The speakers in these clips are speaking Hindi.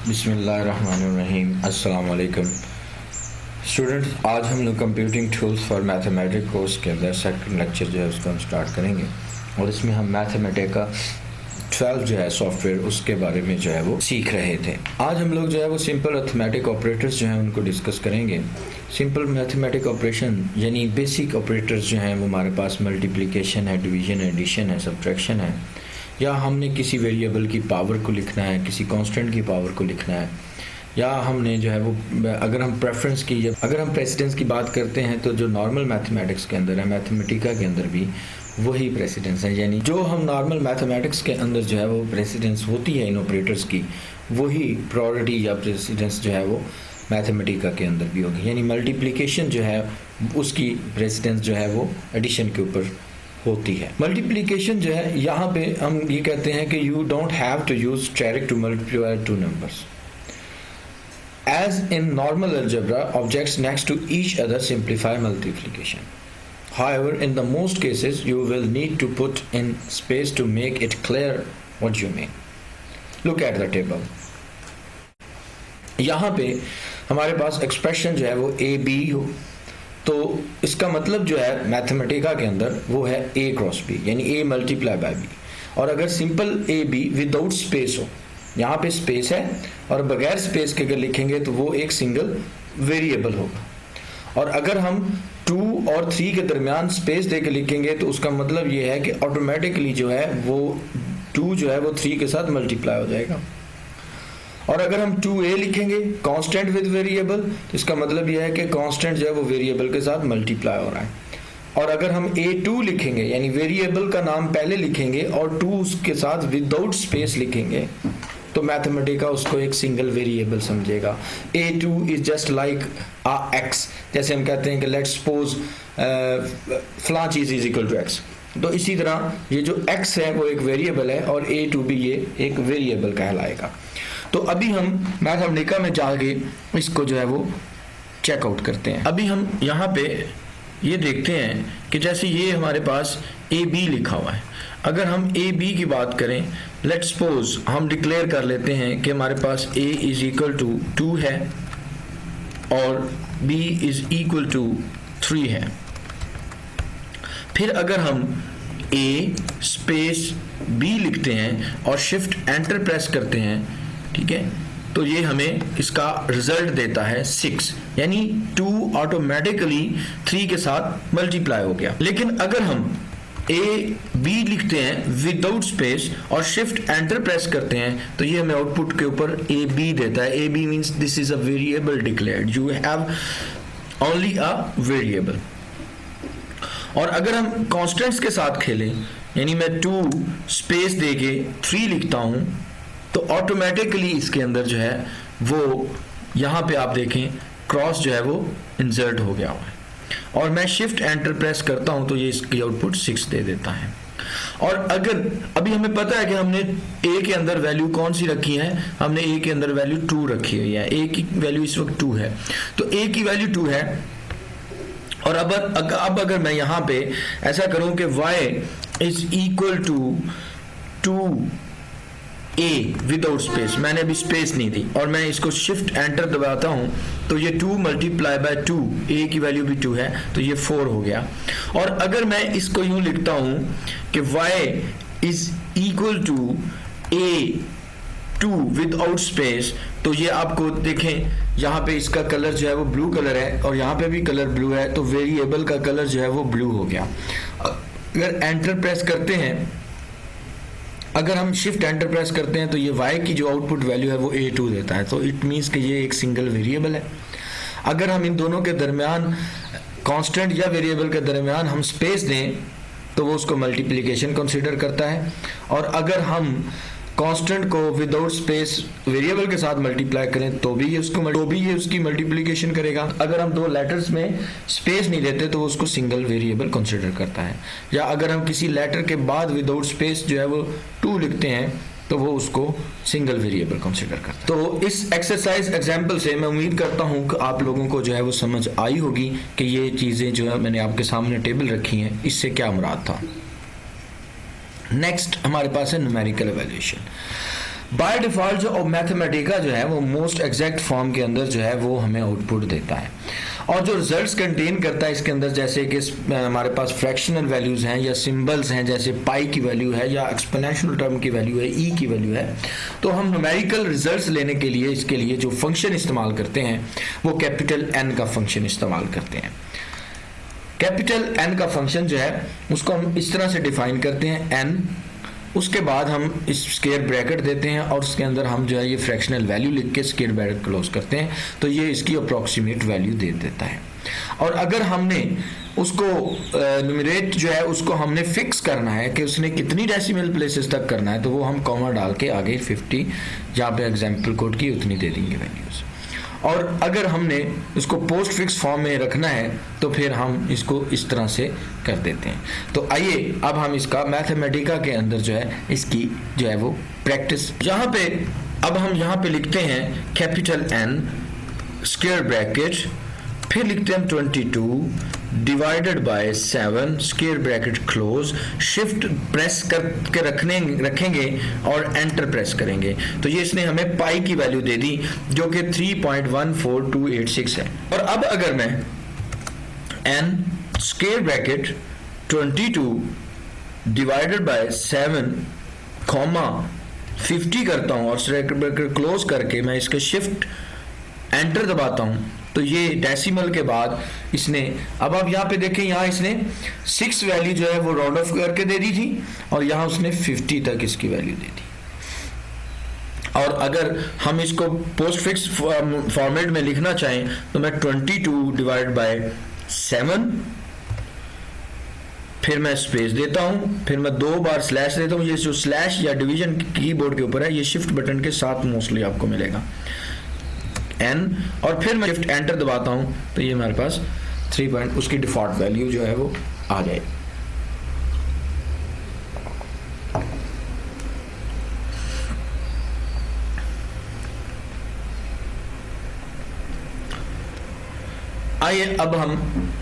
बिस्मिल्लाहिर्रहमानिर्रहीम। अस्सलाम वालेकुम स्टूडेंट्स, आज हम लोग computing tools for mathematics course के अंदर सेकंड लेक्चर जो है उसको हम स्टार्ट करेंगे और इसमें हम मैथमेटिका 12 जो है सॉफ्टवेयर उसके बारे में जो है वो सीख रहे थे। आज हम लोग जो है वो सिंपल अरिथमेटिक ऑपरेटर्स जो हैं उनको डिस्कस करेंगे। सिंपल मैथमेटिक ऑपरेशन यानी बेसिक ऑपरेटर्स जो हैं वो हमारे पास मल्टीप्लिकेशन है, डिवीजन है, एडिशन है, सब्ट्रैक्शन है, या हमने किसी वेरिएबल की पावर को लिखना है, किसी कांस्टेंट की पावर को लिखना है, या हमने जो है वो अगर हम प्रेसिडेंस की बात करते हैं तो जो नॉर्मल मैथमेटिक्स के अंदर है, मैथमेटिका के अंदर भी वही प्रेसिडेंस है। यानी जो हम नॉर्मल मैथमेटिक्स के अंदर जो है वो प्रेसिडेंस होती है इन ऑपरेटर्स की, वही प्रायोरिटी या प्रेसिडेंस जो है वो मैथमेटिका के अंदर भी होगी। यानी मल्टीप्लिकेशन जो है उसकी प्रेसिडेंस जो है वो एडिशन के ऊपर होती है। मल्टीप्लिकेशन जो है यहाँ पे हम ये कहते हैं कि you don't have to use asterisk to multiply two numbers as in normal algebra objects next to each other simplify multiplication. However, in the most cases you will need to put in space to make it clear what you mean. Look at the table. यहाँ पे हमारे पास एक्सप्रेशन जो है वो ए बी हो, तो इसका मतलब जो है मैथमेटिका के अंदर वो है ए क्रॉस बी, यानी ए मल्टीप्लाई बाय बी। और अगर simple A B without space हो, यहाँ पे स्पेस है और बगैर स्पेस के अगर लिखेंगे तो वो एक सिंगल वेरिएबल होगा। और अगर हम 2 और 3 के दरमियान स्पेस दे के लिखेंगे तो उसका मतलब ये है कि ऑटोमेटिकली जो है वो 2 जो है वो 3 के साथ मल्टीप्लाई हो जाएगा। और अगर हम 2a लिखेंगे कांस्टेंट विद वेरिएबल, तो इसका मतलब यह है कि कांस्टेंट जो है वो वेरिएबल के साथ मल्टीप्लाई हो रहा है। और अगर हम a2 लिखेंगे यानी वेरिएबल का नाम पहले लिखेंगे और 2 उसके साथ विदाउट स्पेस लिखेंगे तो मैथमेटिका उसको एक सिंगल वेरिएबल समझेगा। a2 is just like x, जैसे हम कहते हैं कि लेट्स सपोज फलां चीज इज इक्वल टू x, तो इसी तरह ये जो x है वो एक वेरिएबल है और a2 भी ये एक वेरिएबल कहलाएगा। तो अभी हम मैथमेटिका में जाके इसको जो है वो चेकआउट करते हैं। अभी हम यहाँ पे ये देखते हैं कि जैसे ये हमारे पास ए बी लिखा हुआ है। अगर हम ए बी की बात करें, लेट्स सपोज हम डिक्लेयर कर लेते हैं कि हमारे पास a इज इक्वल टू 2 है और b इज इक्वल टू 3 है। फिर अगर हम a स्पेस b लिखते हैं और शिफ्ट एंटर प्रेस करते हैं, ठीक है, तो ये हमें इसका रिजल्ट देता है 6, यानी 2 ऑटोमेटिकली 3 के साथ मल्टीप्लाई हो गया। लेकिन अगर हम ए बी लिखते हैं विदाउट स्पेस और शिफ्ट एंटर प्रेस करते हैं तो ये हमें आउटपुट के ऊपर ए बी देता है। A B means this is a variable declared, you have only a variable. और अगर हम कॉन्स्टेंट्स के साथ खेलें, यानी मैं 2 स्पेस देके 3 लिखता हूं, तो ऑटोमेटिकली इसके अंदर जो है वो यहाँ पे आप देखें क्रॉस जो है वो इंसर्ट हो गया हुआ है। और मैं शिफ्ट एंटर प्रेस करता हूं तो ये इसकी आउटपुट 6 दे देता है। और अगर अभी हमें पता है कि हमने a के अंदर वैल्यू कौन सी रखी है, हमने a के अंदर वैल्यू 2 रखी हुई है, a की वैल्यू इस वक्त 2 है, तो a की वैल्यू 2 है। और अब अगर मैं यहां पे ऐसा करूं कि y is equal to 2a without space, मैंने अभी स्पेस नहीं दी और मैं इसको शिफ्ट एंटर दबाता हूं तो ये 2 मल्टीप्लाई बाय 2, a की वैल्यू भी 2 है तो ये 4 हो गया। और अगर मैं इसको यूं लिखता हूं कि y is equal to a2 without space, तो ये आपको देखें यहाँ पे इसका कलर जो है वो ब्लू कलर है और यहाँ पे भी कलर ब्लू है, तो वेरिएबल का कलर जो है वो ब्लू हो गया। अगर एंटर प्रेस करते हैं, अगर हम शिफ्ट एंटर प्रेस करते हैं तो ये y की जो आउटपुट वैल्यू है वो a2 देता है, तो इट मीन्स कि ये एक सिंगल वेरिएबल है। अगर हम इन दोनों के दरमियान कांस्टेंट या वेरिएबल के दरमियान हम स्पेस दें तो वो उसको मल्टीप्लिकेशन कंसीडर करता है। और अगर हम कांस्टेंट को विदाउट स्पेस वेरिएबल के साथ मल्टीप्लाई करें तो भी ये उसकी मल्टीप्लिकेशन करेगा। अगर हम 2 लेटर्स में स्पेस नहीं देते तो वो उसको सिंगल वेरिएबल कंसीडर करता है। या अगर हम किसी लेटर के बाद विदाउट स्पेस जो है वो 2 लिखते हैं तो वो उसको सिंगल वेरिएबल कंसीडर करता है। तो इस एक्सरसाइज एग्जांपल से मैं उम्मीद करता हूं कि आप लोगों को जो है वो समझ आई होगी कि ये चीज़ें जो है मैंने आपके सामने टेबल रखी हैं इससे क्या मुराद था। नेक्स्ट हमारे पास है न्यूमेरिकल एवैल्यूएशन। बाय डिफॉल्ट जो मैथमेटिका जो है वो मोस्ट एग्जैक्ट फॉर्म के अंदर जो है वो हमें आउटपुट देता है, और जो रिजल्ट्स कंटेन करता है इसके अंदर, जैसे कि हमारे पास फ्रैक्शनल वैल्यूज हैं या सिंबल्स हैं, जैसे पाई की वैल्यू है या एक्सपोनेंशियल टर्म की वैल्यू है, ई की वैल्यू है, तो हम न्यूमेरिकल रिजल्ट्स लेने के लिए इसके लिए जो फंक्शन इस्तेमाल करते हैं वो कैपिटल एन का फंक्शन इस्तेमाल करते हैं। कैपिटल एन का फंक्शन जो है उसको हम इस तरह से डिफाइन करते हैं, एन, उसके बाद हम इस स्क्वायर ब्रैकेट देते हैं और उसके अंदर हम जो है ये फ्रैक्शनल वैल्यू लिख के स्क्वायर ब्रैकेट क्लोज करते हैं, तो ये इसकी अप्रॉक्सीमेट वैल्यू दे देता है। और अगर हमने उसको न्यूमरेट जो है उसको हमने फिक्स करना है कि उसने कितनी डेसिमल प्लेसेस तक करना है, तो वो हम कॉमा डाल के आगे 50 जहाँ पे एग्जाम्पल कोड की उतनी दे देंगे वैल्यूज। और अगर हमने उसको पोस्ट फिक्स फॉर्म में रखना है तो फिर हम इसको इस तरह से कर देते हैं। तो आइए अब हम इसका मैथमेटिका के अंदर जो है इसकी जो है वो प्रैक्टिस, यहाँ पे अब हम यहाँ पे लिखते हैं कैपिटल एन स्क्वायर ब्रैकेट, फिर लिखते हैं 22 divided by 7 square bracket close, shift press करके रखेंगे और एंटर प्रेस करेंगे, तो ये इसने हमें पाई की वैल्यू दे दी जो कि 3.14286 है। और अब अगर मैं an square bracket 22 divided by 7 comma 50 करता हूं और स्क्वायर ब्रैकेट क्लोज करके मैं इसके शिफ्ट एंटर दबाता हूं, तो ये डेसिमल के बाद इसने अब आप यहाँ पे देखें, यहाँ इसने 6 वैल्यू जो है वो राउंड ऑफ करके दे दी थी और यहाँ उसने 50 तक इसकी वैल्यू दे दी। और अगर हम इसको पोस्ट फिक्स फॉर्मेट में लिखना चाहें तो मैं 22 डिवाइड बाय 7, फिर मैं स्पेस देता हूं, फिर मैं 2 बार स्लैश देता हूं। ये जो स्लैश या डिवीजन कीबोर्ड के ऊपर है, ये शिफ्ट बटन के साथ मोस्टली आपको मिलेगा एन, और फिर मैं शिफ्ट एंटर दबाता हूं तो ये हमारे पास 3 पॉइंट उसकी डिफॉल्ट वैल्यू जो है वो आ जाए। आइए अब हम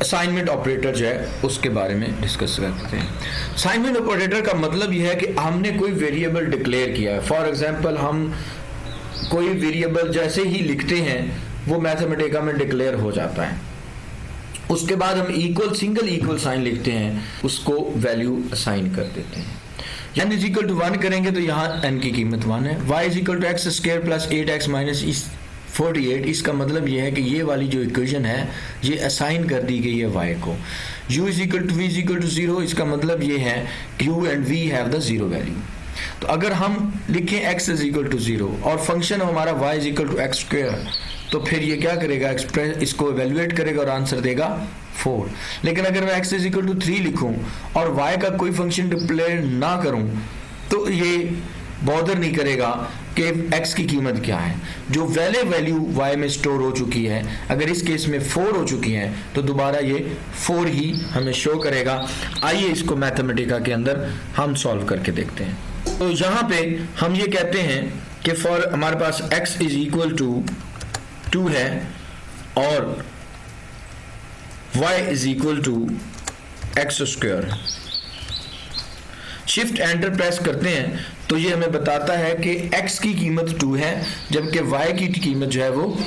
असाइनमेंट ऑपरेटर जो है उसके बारे में डिस्कस करते हैं। असाइनमेंट ऑपरेटर का मतलब यह है कि हमने कोई वेरिएबल डिक्लेयर किया है। फॉर एग्जांपल हम कोई वेरिएबल जैसे ही लिखते हैं वो मैथमेटिका में डिक्लेयर हो जाता है, उसके बाद हम इक्वल सिंगल इक्वल साइन लिखते हैं, उसको वैल्यू असाइन कर देते हैं। n इज इक्वल टू 1 करेंगे तो यहाँ n की कीमत 1 है, y is equal to x square plus 8x minus 48, इसका मतलब ये है कि ये वाली जो इक्वेशन है ये असाइन कर दी गई है y को। u is equal to v is equal to 0, इसका मतलब ये है कि u and v have the 0 value. तो अगर हम लिखें x इज इक्वल टू 0 और फंक्शन हमारा y is equal to x square, तो फिर ये क्या करेगा, इसको इवेल्युएट करेगा और आंसर देगा 4। लेकिन अगर मैं x इज इक्वल टू 3 लिखूं और y का कोई फंक्शन डिक्लेयर ना करूं तो ये बॉदर नहीं करेगा कि x की कीमत क्या है। जो वैल्यू y में स्टोर हो चुकी है, अगर इस केस में 4 हो चुकी है तो दोबारा ये 4 ही हमें शो करेगा। आइए इसको मैथमेटिका के अंदर हम सॉल्व करके देखते हैं। तो यहाँ पे हम ये कहते हैं कि फॉर हमारे पास x इज इक्वल टू 2 है और y is equal to x square. Shift enter press करते हैं तो ये हमें बताता है कि x की कीमत 2 है जबकि y की कीमत जो है वो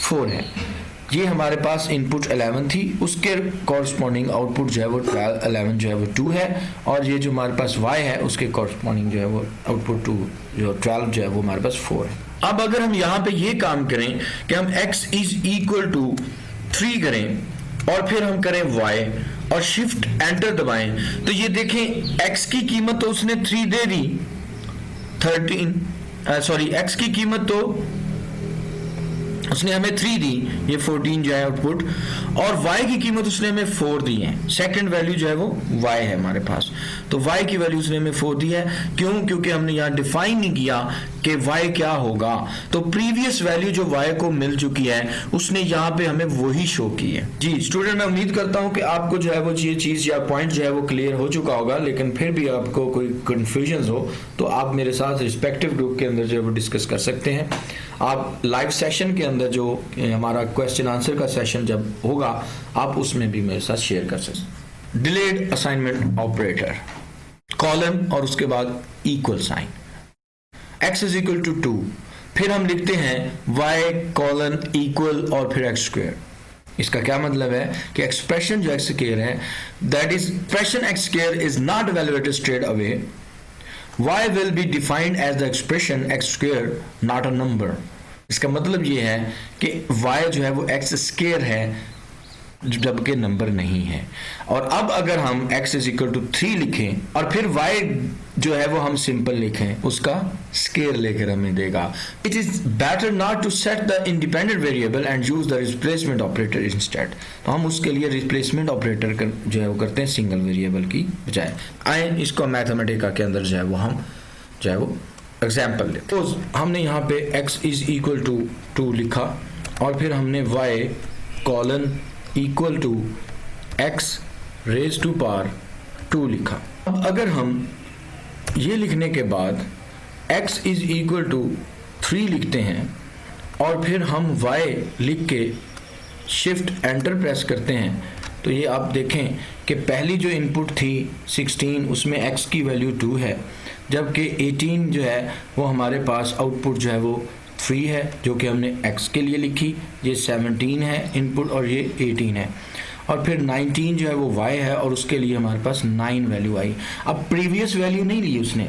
4 है। ये हमारे पास इनपुट 11 थी, उसके कॉरस्पॉन्डिंग आउटपुट जो है वो 11 जो है वो 2 है, और ये जो हमारे पास y है उसके कॉरस्पॉन्डिंग जो है वो आउटपुट 2 जो 12 जो है वो हमारे पास 4 है। अब अगर हम यहाँ पे ये काम करें कि हम x इज इक्वल टू 3 करें और फिर हम करें y और शिफ्ट एंटर दबाएं तो ये देखें x की कीमत तो उसने 3 दे दी, x की कीमत तो उसने हमें 3 दी, ये 14 जो है आउटपुट, और y की कीमत उसने हमें 4 दी है। सेकंड वैल्यू जो है वो y है हमारे पास, तो y की वैल्यू उसने हमें 4 दी है। क्यों? क्योंकि हमने यहाँ डिफाइन नहीं किया कि y क्या होगा, तो प्रीवियस वैल्यू जो y को मिल चुकी है उसने यहाँ पे हमें वही शो की है। जी स्टूडेंट, मैं उम्मीद करता हूँ कि आपको जो है वो ये चीज़ या पॉइंट जो है वो क्लियर हो चुका होगा, लेकिन फिर भी आपको कोई कंफ्यूजन हो तो आप मेरे साथ रिस्पेक्टिव ग्रुप के अंदर जो है वो डिस्कस कर सकते हैं। आप लाइव सेशन के अंदर जो हमारा क्वेश्चन आंसर का सेशन जब होगा आप उसमें भी मेरे साथ शेयर कर सकते हैं। डिलेड असाइनमेंट ऑपरेटर, कॉलम और उसके बाद equal sign. x is equal to 2, फिर हम लिखते हैं y कॉलन इक्वल और फिर x स्क्वायर। इसका क्या मतलब है कि एक्सप्रेशन जो x स्क्वायर है, that is expression x square is not evaluated straight away, y will be defined as the expression x square not a number। इसका मतलब ये है कि y जो है वो x स्क्वायर है जबकि नंबर नहीं है। और अब अगर हम x इज इक्वल टू 3 लिखें और फिर y जो है वो हम सिंपल लिखें, उसका स्क्वायर लेकर हमें देगा। It is better not to set the independent variable and use the replacement operator instead. तो हम उसके लिए रिप्लेसमेंट ऑपरेटर जो है वो करते हैं सिंगल वेरिएबल की बजाय। आए इसको मैथमेटिका के अंदर जो है वो हम जो है वो एग्जाम्पल ले। तो हमने यहाँ पे x इज इक्वल टू 2 लिखा और फिर हमने y colon equal to x raise to power 2 लिखा। अब अगर हम ये लिखने के बाद x इज इक्वल टू 3 लिखते हैं और फिर हम y लिख के शिफ्ट एंटर प्रेस करते हैं, तो ये आप देखें कि पहली जो इनपुट थी 16 उसमें x की वैल्यू 2 है, जबकि 18 जो है वो हमारे पास आउटपुट जो है वो 3 है जो कि हमने x के लिए लिखी। ये 17 है इनपुट और ये 18 है, और फिर 19 जो है वो y है और उसके लिए हमारे पास 9 वैल्यू आई। अब प्रीवियस वैल्यू नहीं ली उसने,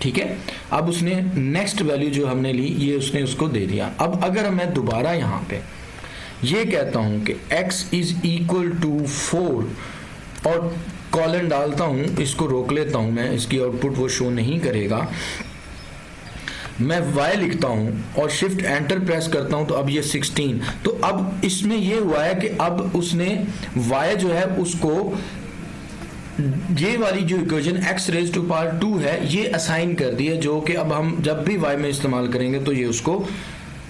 ठीक है, अब उसने नेक्स्ट वैल्यू जो हमने ली ये उसने उसको दे दिया। अब अगर मैं दोबारा यहाँ पे ये कहता हूँ कि x इज इक्वल टू 4 और कॉलन डालता हूँ, इसको रोक लेता हूँ मैं, इसकी आउटपुट वो शो नहीं करेगा, मैं y लिखता हूं और शिफ्ट एंटर प्रेस करता हूं, तो अब ये 16। तो अब इसमें ये हुआ है कि अब उसने y जो है उसको ये वाली जो equation x raise to power 2 है ये असाइन कर दी है, जो कि अब हम जब भी y में इस्तेमाल करेंगे तो ये उसको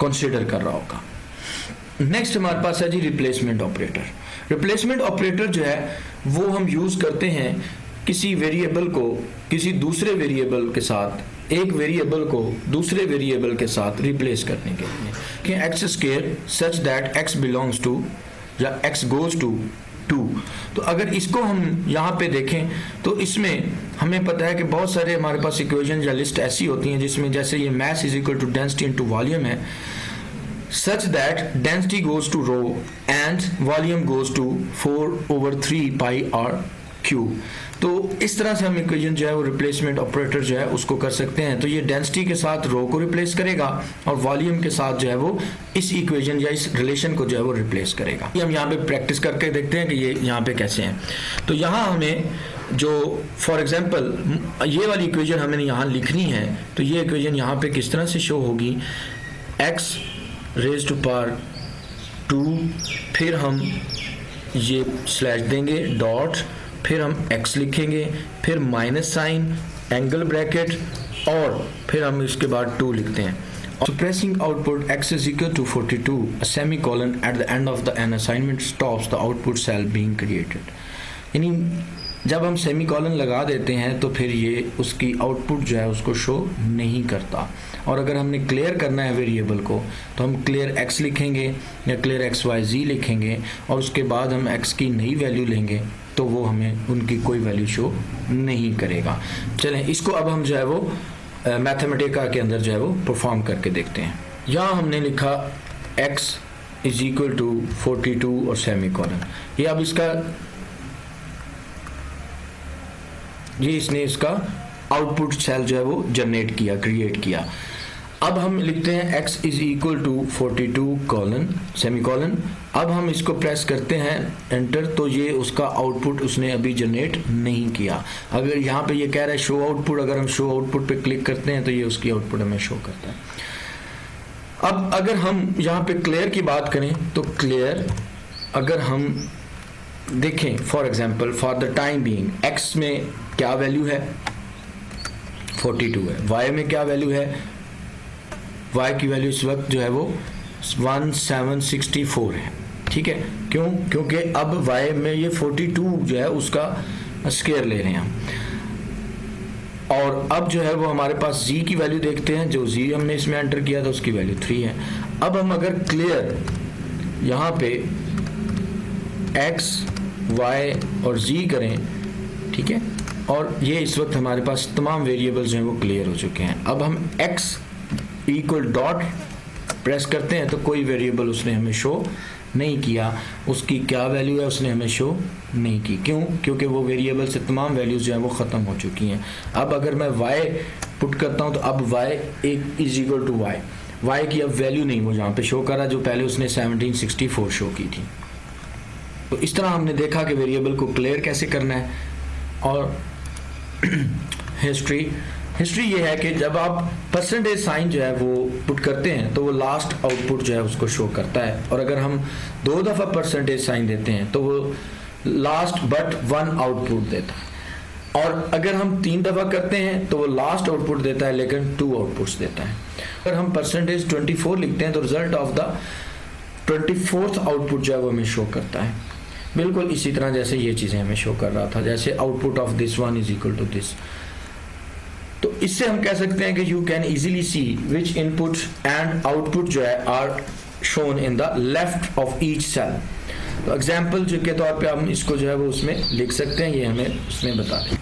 कंसीडर कर रहा होगा। नेक्स्ट हमारे पास है जी रिप्लेसमेंट ऑपरेटर। रिप्लेसमेंट ऑपरेटर जो है वो हम यूज करते हैं किसी वेरिएबल को किसी दूसरे वेरिएबल के साथ, एक वेरिएबल को दूसरे वेरिएबल के साथ रिप्लेस करने के लिए कि x square such that x belongs to या एक्स गोज टू 2। तो अगर इसको हम यहाँ पे देखें तो इसमें हमें पता है कि बहुत सारे हमारे पास इक्वेशन या लिस्ट ऐसी होती हैं जिसमें जैसे ये mass is equal to density into volume है, such that density goes to rho and volume goes to 4/3 pi r cube. तो इस तरह से हम इक्वेशन जो है वो रिप्लेसमेंट ऑपरेटर जो है उसको कर सकते हैं। तो ये डेंसिटी के साथ रो को रिप्लेस करेगा और वॉल्यूम के साथ जो है वो इस इक्वेशन या इस रिलेशन को जो है वो रिप्लेस करेगा। हम यहाँ पे प्रैक्टिस करके देखते हैं कि ये यहाँ पे कैसे हैं। तो यहाँ हमें जो फॉर एग्जांपल ये वाली इक्वेशन हमें यहाँ लिखनी है, तो ये इक्वेशन यहाँ पे किस तरह से शो होगी, x रेज टू पावर 2, फिर हम ये स्लैश देंगे डॉट, फिर हम x लिखेंगे, फिर माइनस साइन, एंगल ब्रैकेट और फिर हम इसके बाद 2 लिखते हैं। Suppressing output x is equal to 42, a semicolon at the end of the an assignment stops the output cell being created। यानी जब हम सेमीकॉलन लगा देते हैं तो फिर ये उसकी आउटपुट जो है उसको शो नहीं करता। और अगर हमने क्लियर करना है वेरिएबल को तो हम क्लियर x लिखेंगे या क्लियर XYZ लिखेंगे और उसके बाद हम x की नई वैल्यू लेंगे तो वो हमें उनकी कोई वैल्यू शो नहीं करेगा। चलें इसको अब हम जो है वो मैथमेटिका के अंदर जो है वो परफॉर्म करके देखते हैं। यहाँ हमने लिखा x इज इक्वल टू 42 और सेमीकॉलन, ये अब इसका ये इसने इसका आउटपुट सेल जो है वो जनरेट किया, क्रिएट किया। अब हम लिखते हैं x is equal to 42 colon semicolon. अब हम इसको प्रेस करते हैं एंटर, तो ये उसका आउटपुट उसने अभी जनरेट नहीं किया। अगर यहाँ पे ये कह रहा है शो आउटपुट, अगर हम शो आउटपुट पे क्लिक करते हैं तो ये उसकी आउटपुट हमें शो करता है। अब अगर हम यहाँ पे क्लियर की बात करें तो क्लियर अगर हम देखें for example for the time being x में क्या वैल्यू है 42 है, y में क्या वैल्यू है, y की वैल्यू इस वक्त जो है वो 1764 है, ठीक है। क्यों? क्योंकि अब y में ये 42 जो है उसका स्क्वायर ले रहे हैं हम। और अब जो है वो हमारे पास z की वैल्यू देखते हैं, जो z हमने इसमें एंटर किया था उसकी वैल्यू 3 है। अब हम अगर क्लियर यहाँ पे x y और z करें, ठीक है, और ये इस वक्त हमारे पास तमाम वेरिएबल्स जो हैं वो क्लियर हो चुके हैं। अब हम x इक्वल डॉट प्रेस करते हैं तो कोई वेरिएबल उसने हमें शो नहीं किया, उसकी क्या वैल्यू है उसने हमें शो नहीं की। क्यों? क्योंकि वो वेरिएबल से तमाम वैल्यूज़ जो हैं वो ख़त्म हो चुकी हैं। अब अगर मैं y पुट करता हूँ तो अब y is equal to y की अब वैल्यू नहीं वो जहाँ पे शो कर रहा जो पहले उसने 1764 शो की थी। तो इस तरह हमने देखा कि वेरिएबल को क्लियर कैसे करना है। और हिस्ट्री ये है कि जब आप परसेंटेज साइन जो है वो पुट करते हैं तो वो लास्ट आउटपुट जो है उसको शो करता है, और अगर हम 2 दफ़ा परसेंटेज साइन देते हैं तो वो लास्ट बट 1 आउटपुट देता है, और अगर हम 3 दफ़ा करते हैं तो वो लास्ट आउटपुट देता है लेकिन 2 आउटपुट्स देता है। अगर हम परसेंटेज 24 लिखते हैं तो result of the 24th output जो है वो हमें शो करता है। बिल्कुल इसी तरह जैसे ये चीज़ें हमें शो कर रहा था, जैसे output of this one is equal to this. तो इससे हम कह सकते हैं कि you can easily see which input and output जो है are shown in the left of each cell. तो एग्जाम्पल के तौर पे हम इसको जो है वो उसमें लिख सकते हैं, ये हमें उसमें बता दें।